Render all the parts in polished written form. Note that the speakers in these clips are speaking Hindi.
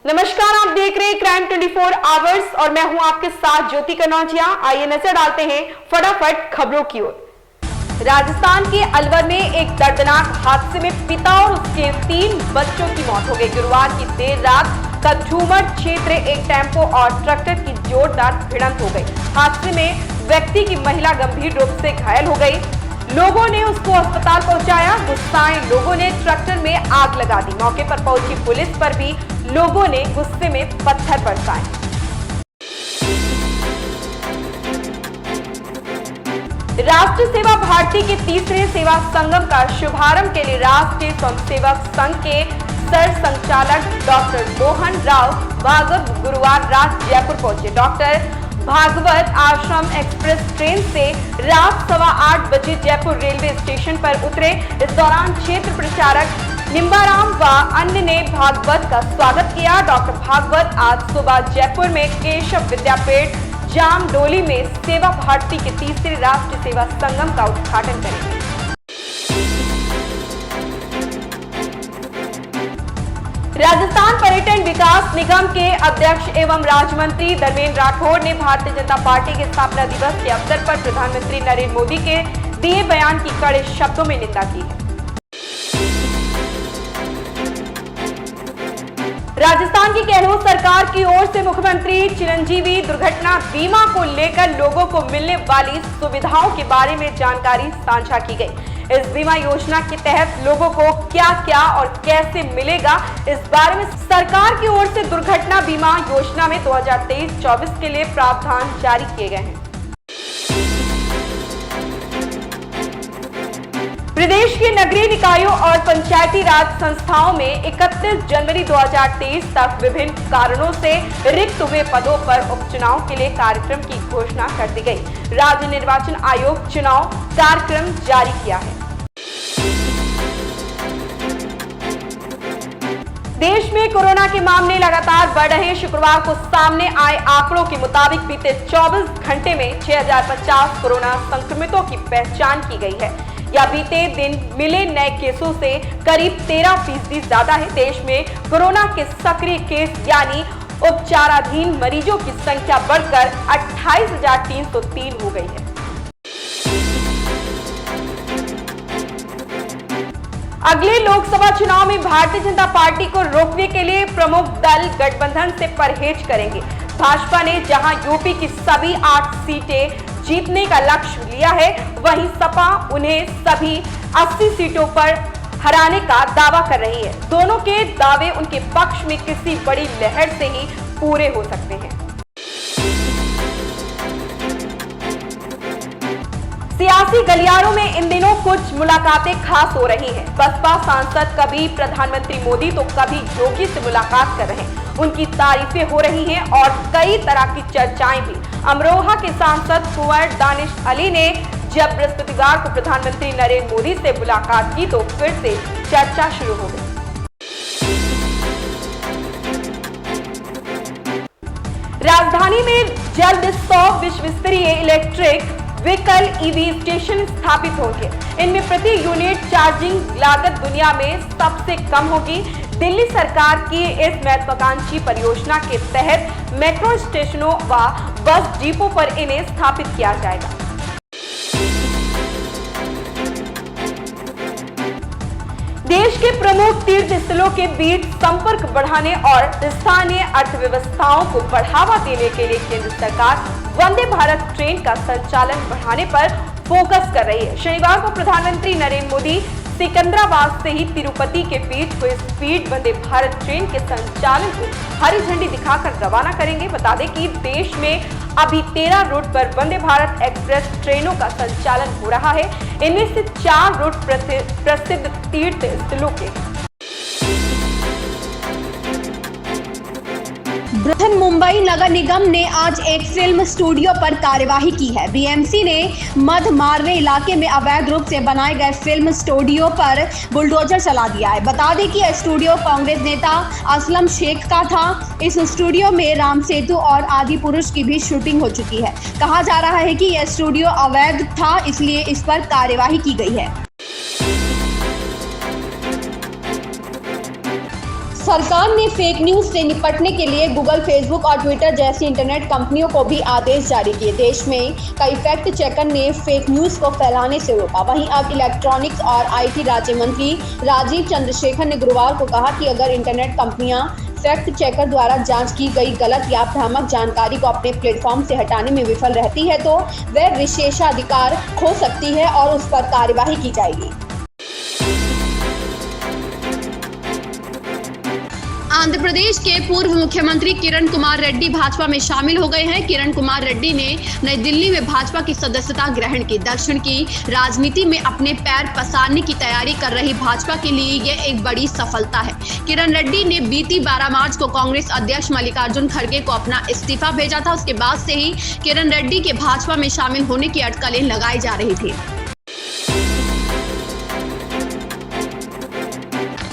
नमस्कार, आप देख रहे हैं क्राइम 24 आवर्स और मैं हूं आपके साथ ज्योति कनौजिया। आइए नजर डालते हैं फटाफट खबरों की ओर। राजस्थान के अलवर में एक दर्दनाक हादसे में पिता और उसके 3 बच्चों की मौत हो गई। गुरुवार की देर रात कठूमर क्षेत्र एक टेम्पो और ट्रैक्टर की जोरदार भिड़ंत हो गई। हादसे में व्यक्ति की महिला गंभीर रूप से घायल हो गई। लोगों ने उसको अस्पताल पहुंचाया। गुस्साए लोगों ने ट्रैक्टर में आग लगा दी। मौके पर पहुंची पुलिस पर भी लोगों ने गुस्से में पत्थर बरसाए। राष्ट्रीय सेवा भारती के तीसरे सेवा संगम का शुभारंभ के लिए राष्ट्रीय स्वयंसेवक संघ के सर संचालक डॉक्टर मोहन राव भागवत गुरुवार रात जयपुर पहुंचे। डॉक्टर भागवत आश्रम एक्सप्रेस ट्रेन से रात 8:15 बजे जयपुर रेलवे स्टेशन पर उतरे। इस दौरान क्षेत्र प्रचारक निम्बाराम व अन्य ने भागवत का स्वागत किया। डॉक्टर भागवत आज सुबह जयपुर में केशव विद्यापीठ जामडोली में सेवा भारती के तीसरे राष्ट्रीय सेवा संगम का उद्घाटन करेंगे। राजस्थान पर्यटन विकास निगम के अध्यक्ष एवं राज्य मंत्री धर्मेंद्र राठौड़ ने भारतीय जनता पार्टी के स्थापना दिवस के अवसर पर प्रधानमंत्री नरेंद्र मोदी के दिए बयान की कड़े शब्दों में निंदा की है। राजस्थान की गहलोत सरकार की ओर से मुख्यमंत्री चिरंजीवी दुर्घटना बीमा को लेकर लोगों को मिलने वाली सुविधाओं के बारे में जानकारी साझा की गई। इस बीमा योजना के तहत लोगों को क्या क्या और कैसे मिलेगा, इस बारे में सरकार की ओर से दुर्घटना बीमा योजना में 2023-24 के लिए प्रावधान जारी किए गए हैं। प्रदेश के नगरीय निकायों और पंचायती राज संस्थाओं में 31 जनवरी 2023 तक विभिन्न कारणों से रिक्त हुए पदों पर उपचुनाव के लिए कार्यक्रम की घोषणा कर दी गई। राज्य निर्वाचन आयोग चुनाव कार्यक्रम जारी किया है। देश में कोरोना के मामले लगातार बढ़ रहे हैं। शुक्रवार को सामने आए आंकड़ों के मुताबिक बीते 24 घंटे में 6050 कोरोना संक्रमितों की पहचान की गई है। या बीते दिन मिले नए केसों से करीब 13% ज्यादा है। देश में कोरोना के सक्रिय केस यानी उपचाराधीन मरीजों की संख्या बढ़कर 28,303 हो गई है। अगले लोकसभा चुनाव में भारतीय जनता पार्टी को रोकने के लिए प्रमुख दल गठबंधन से परहेज करेंगे। भाजपा ने जहां यूपी की सभी 8 सीटें जीतने का लक्ष्य लिया है, वहीं सपा उन्हें सभी 80 सीटों पर हराने का दावा कर रही है। दोनों के दावे उनके पक्ष में किसी बड़ी लहर से ही पूरे हो सकते हैं। सियासी गलियारों में इन दिनों कुछ मुलाकातें खास हो रही हैं। बसपा सांसद कभी प्रधानमंत्री मोदी तो कभी योगी से मुलाकात कर रहे हैं। उनकी तारीफें हो रही हैं और कई तरह की चर्चाएं भी। अमरोहा के सांसद कुंवर दानिश अली ने जब बृहस्पतिवार को प्रधानमंत्री नरेंद्र मोदी से मुलाकात की तो फिर से चर्चा शुरू हो गई। राजधानी में जल्द 100 विश्व स्तरीय इलेक्ट्रिक व्हीकल ईवी स्टेशन स्थापित होंगे। इनमें प्रति यूनिट चार्जिंग लागत दुनिया में सबसे कम होगी। दिल्ली सरकार की इस महत्वाकांक्षी परियोजना के तहत मेट्रो स्टेशनों व बस डिपो पर इन्हें स्थापित किया जाएगा। देश के प्रमुख तीर्थ स्थलों के बीच संपर्क बढ़ाने और स्थानीय अर्थव्यवस्थाओं को बढ़ावा देने के लिए केंद्र सरकार वंदे भारत ट्रेन का संचालन बढ़ाने पर फोकस कर रही है। शनिवार को प्रधानमंत्री नरेंद्र मोदी सिकंदराबाद से ही तिरुपति के बीच हुए स्पीड वंदे भारत ट्रेन के संचालन को हरी झंडी दिखाकर रवाना करेंगे। बता दें कि देश में अभी 13 रूट पर वंदे भारत एक्सप्रेस ट्रेनों का संचालन हो रहा है। इनमें से 4 रूट प्रसिद्ध तीर्थ स्थलों के। बृहन मुंबई नगर निगम ने आज एक फिल्म स्टूडियो पर कार्यवाही की है। बीएमसी ने मध्य मार्वे इलाके में अवैध रूप से बनाए गए फिल्म स्टूडियो पर बुलडोजर चला दिया है। बता दें कि यह स्टूडियो कांग्रेस नेता असलम शेख का था। इस स्टूडियो में राम सेतु और आदि पुरुष की भी शूटिंग हो चुकी है। कहा जा रहा है कि यह स्टूडियो अवैध था, इसलिए इस पर कार्यवाही की गई है। सरकार ने फेक न्यूज से निपटने के लिए गूगल, फेसबुक और ट्विटर जैसी इंटरनेट कंपनियों को भी आदेश जारी किए। देश में कई फैक्ट चेकर ने फेक न्यूज को फैलाने से रोका। वहीं अब इलेक्ट्रॉनिक्स और आईटी राज्य मंत्री राजीव चंद्रशेखर ने गुरुवार को कहा कि अगर इंटरनेट कंपनियां फैक्ट चेकर द्वारा जांच की गई गलत या भ्रामक जानकारी को अपने प्लेटफॉर्म से हटाने में विफल रहती है तो वह विशेषाधिकार खो सकती है और उस पर कार्यवाही की जाएगी। आंध्र प्रदेश के पूर्व मुख्यमंत्री किरण कुमार रेड्डी भाजपा में शामिल हो गए हैं। किरण कुमार रेड्डी ने नई दिल्ली में भाजपा की सदस्यता ग्रहण की। दक्षिण की राजनीति में अपने पैर पसारने की तैयारी कर रही भाजपा के लिए यह एक बड़ी सफलता है। किरण रेड्डी ने बीती 12 मार्च को कांग्रेस अध्यक्ष मल्लिकार्जुन खड़गे को अपना इस्तीफा भेजा था। उसके बाद से ही किरण रेड्डी के भाजपा में शामिल होने की अटकलें लगाई जा रही थी।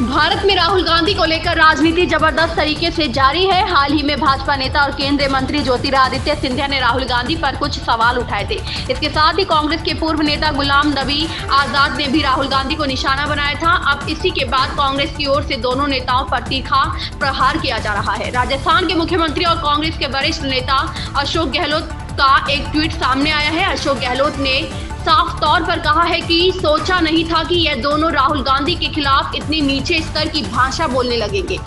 भारत में राहुल गांधी को लेकर राजनीति जबरदस्त तरीके से जारी है। हाल ही में भाजपा नेता और केंद्रीय मंत्री ज्योतिरादित्य सिंधिया ने राहुल गांधी पर कुछ सवाल उठाए थे। इसके साथ ही कांग्रेस के पूर्व नेता गुलाम नबी आजाद ने भी राहुल गांधी को निशाना बनाया था। अब इसी के बाद कांग्रेस की ओर से दोनों नेताओं पर तीखा प्रहार किया जा रहा है। राजस्थान के मुख्यमंत्री और कांग्रेस के वरिष्ठ नेता अशोक गहलोत का एक ट्वीट सामने आया है। अशोक गहलोत ने साफ तौर पर कहा है कि सोचा नहीं था कि यह दोनों राहुल गांधी के खिलाफ इतनी नीचे स्तर की भाषा बोलने लगेंगे।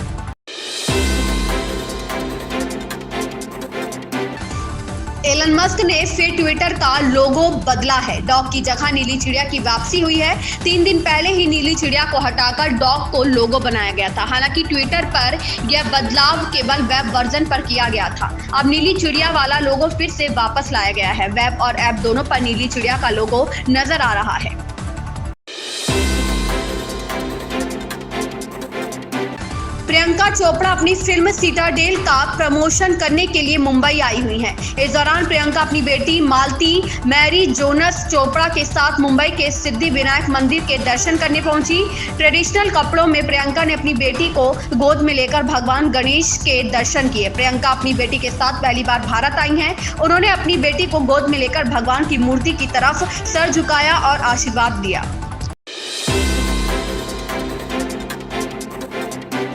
एलन मस्क ने फिर ट्विटर का लोगो बदला है। डॉग की जगह नीली चिड़िया की वापसी हुई है। 3 दिन पहले ही नीली चिड़िया को हटाकर डॉग को लोगो बनाया गया था। हालांकि ट्विटर पर यह बदलाव केवल वेब वर्जन पर किया गया था। अब नीली चिड़िया वाला लोगो फिर से वापस लाया गया है। वेब और ऐप दोनों पर नीली चिड़िया का लोगो नजर आ रहा है। प्रियंका चोपड़ा अपनी फिल्म सिटाडेल का प्रमोशन करने के लिए मुंबई आई हुई हैं। इस दौरान प्रियंका अपनी बेटी मालती मैरी जोनस चोपड़ा के साथ मुंबई के सिद्धि विनायक मंदिर के दर्शन करने पहुंची। ट्रेडिशनल कपड़ों में प्रियंका ने अपनी बेटी को गोद में लेकर भगवान गणेश के दर्शन किए। प्रियंका अपनी बेटी के साथ पहली बार भारत आई हैं। उन्होंने अपनी बेटी को गोद में लेकर भगवान की मूर्ति की तरफ सर झुकाया और आशीर्वाद दिया।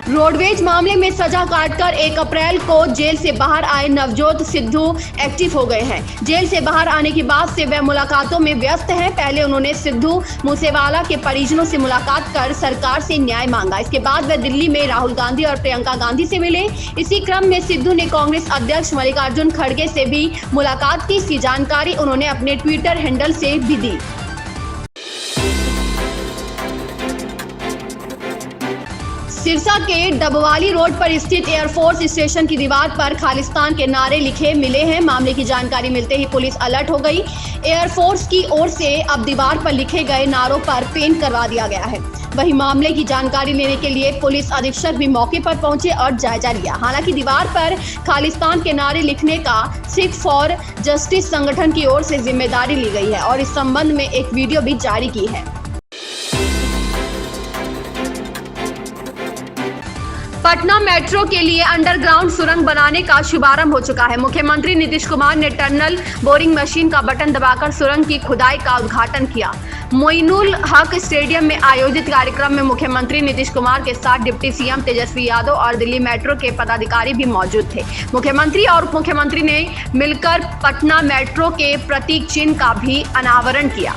रोडवेज मामले में सजा काटकर 1 अप्रैल को जेल से बाहर आए नवजोत सिद्धू एक्टिव हो गए हैं। जेल से बाहर आने के बाद से वह मुलाकातों में व्यस्त हैं। पहले उन्होंने सिद्धू मूसेवाला के परिजनों से मुलाकात कर सरकार से न्याय मांगा। इसके बाद वह दिल्ली में राहुल गांधी और प्रियंका गांधी से मिले। इसी क्रम में सिद्धू ने कांग्रेस अध्यक्ष मल्लिकार्जुन खड़गे से भी मुलाकात की। इसकी जानकारी उन्होंने अपने ट्विटर हैंडल से भी दी। सिरसा के डबवाली रोड पर स्थित एयरफोर्स स्टेशन की दीवार पर खालिस्तान के नारे लिखे मिले हैं। मामले की जानकारी मिलते ही पुलिस अलर्ट हो गई। एयरफोर्स की ओर से अब दीवार पर लिखे गए नारों पर पेंट करवा दिया गया है। वहीं मामले की जानकारी लेने के लिए पुलिस अधीक्षक भी मौके पर पहुंचे और जायजा लिया। हालांकि दीवार पर खालिस्तान के नारे लिखने का सिख फॉर जस्टिस संगठन की ओर से जिम्मेदारी ली गई है और इस संबंध में एक वीडियो भी जारी की है। पटना मेट्रो के लिए अंडरग्राउंड सुरंग बनाने का शुभारंभ हो चुका है। मुख्यमंत्री नीतीश कुमार ने टनल बोरिंग मशीन का बटन दबाकर सुरंग की खुदाई का उद्घाटन किया। मोइनुल हक स्टेडियम में आयोजित कार्यक्रम में मुख्यमंत्री नीतीश कुमार के साथ डिप्टी सीएम तेजस्वी यादव और दिल्ली मेट्रो के पदाधिकारी भी मौजूद थे। मुख्यमंत्री और उप मुख्यमंत्री ने मिलकर पटना मेट्रो के प्रतीक चिन्ह का भी अनावरण किया।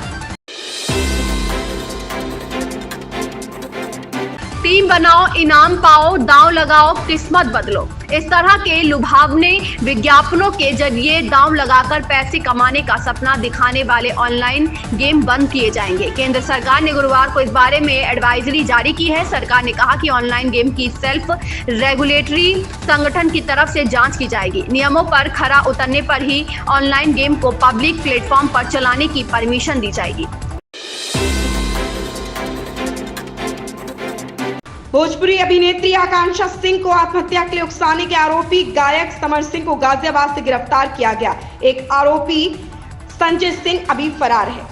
टीम बनाओ, इनाम पाओ, दांव लगाओ, किस्मत बदलो। इस तरह के लुभावने विज्ञापनों के जरिए दांव लगाकर पैसे कमाने का सपना दिखाने वाले ऑनलाइन गेम बंद किए जाएंगे। केंद्र सरकार ने गुरुवार को इस बारे में एडवाइजरी जारी की है। सरकार ने कहा कि ऑनलाइन गेम की सेल्फ रेगुलेटरी संगठन की तरफ से जांच की जाएगी। नियमों पर खरा उतरने पर ही ऑनलाइन गेम को पब्लिक प्लेटफॉर्म पर चलाने की परमिशन दी जाएगी। भोजपुरी अभिनेत्री आकांक्षा सिंह को आत्महत्या के लिए उकसाने के आरोपी गायक समर सिंह को गाजियाबाद से गिरफ्तार किया गया। एक आरोपी संजय सिंह अभी फरार है।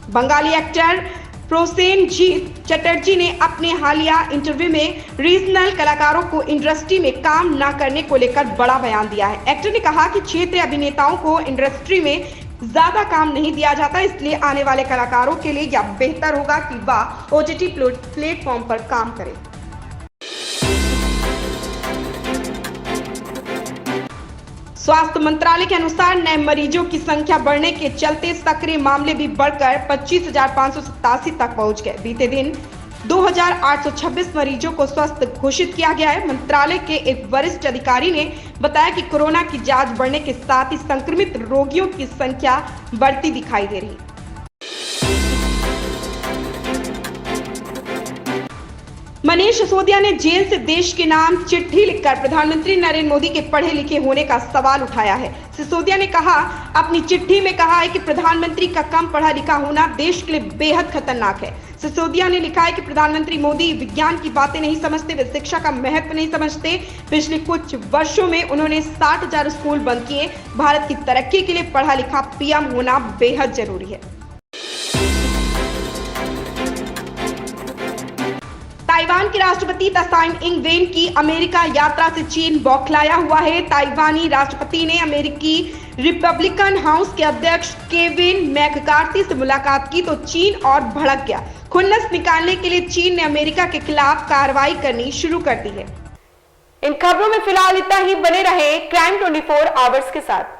बंगाली एक्टर प्रोसेनजीत चटर्जी ने अपने हालिया इंटरव्यू में रीजनल कलाकारों को इंडस्ट्री में काम न करने को लेकर बड़ा बयान दिया है। एक्टर ने कहा कि क्षेत्रीय अभिनेताओं को इंडस्ट्री में ज्यादा काम नहीं दिया जाता, इसलिए आने वाले कलाकारों के लिए यह बेहतर होगा कि वह OTT प्लेटफॉर्म पर काम करें। स्वास्थ्य मंत्रालय के अनुसार नए मरीजों की संख्या बढ़ने के चलते सक्रिय मामले भी बढ़कर 25,587 तक पहुंच गए। बीते दिन 2,826 मरीजों को स्वस्थ घोषित किया गया है। मंत्रालय के एक वरिष्ठ अधिकारी ने बताया कि कोरोना की जांच बढ़ने के साथ ही संक्रमित रोगियों की संख्या बढ़ती दिखाई दे रही है। मनीष सिसोदिया ने जेल से देश के नाम चिट्ठी लिखकर प्रधानमंत्री नरेंद्र मोदी के पढ़े लिखे होने का सवाल उठाया है। सिसोदिया ने कहा, अपनी चिट्ठी में कहा है कि प्रधानमंत्री का कम पढ़ा लिखा होना देश के लिए बेहद खतरनाक है। सिसोदिया ने लिखा है कि प्रधानमंत्री मोदी विज्ञान की बातें नहीं समझते, वे शिक्षा का महत्व नहीं समझते। पिछले कुछ वर्षों में उन्होंने 60,000 स्कूल बंद किए। भारत की तरक्की के लिए पढ़ा लिखा PM होना बेहद जरूरी है। ताइवान के राष्ट्रपति त्साई इंग-वेन की अमेरिका यात्रा से चीन बौखलाया हुआ है। ताइवानी राष्ट्रपति ने अमेरिकी रिपब्लिकन हाउस के अध्यक्ष केविन मैककार्थी से मुलाकात की तो चीन और भड़क गया। खुन्नस निकालने के लिए चीन ने अमेरिका के खिलाफ कार्रवाई करनी शुरू कर दी है। इन खबरों में फिलहाल इतना ही। बने रहे क्राइम 24 आवर्स के साथ।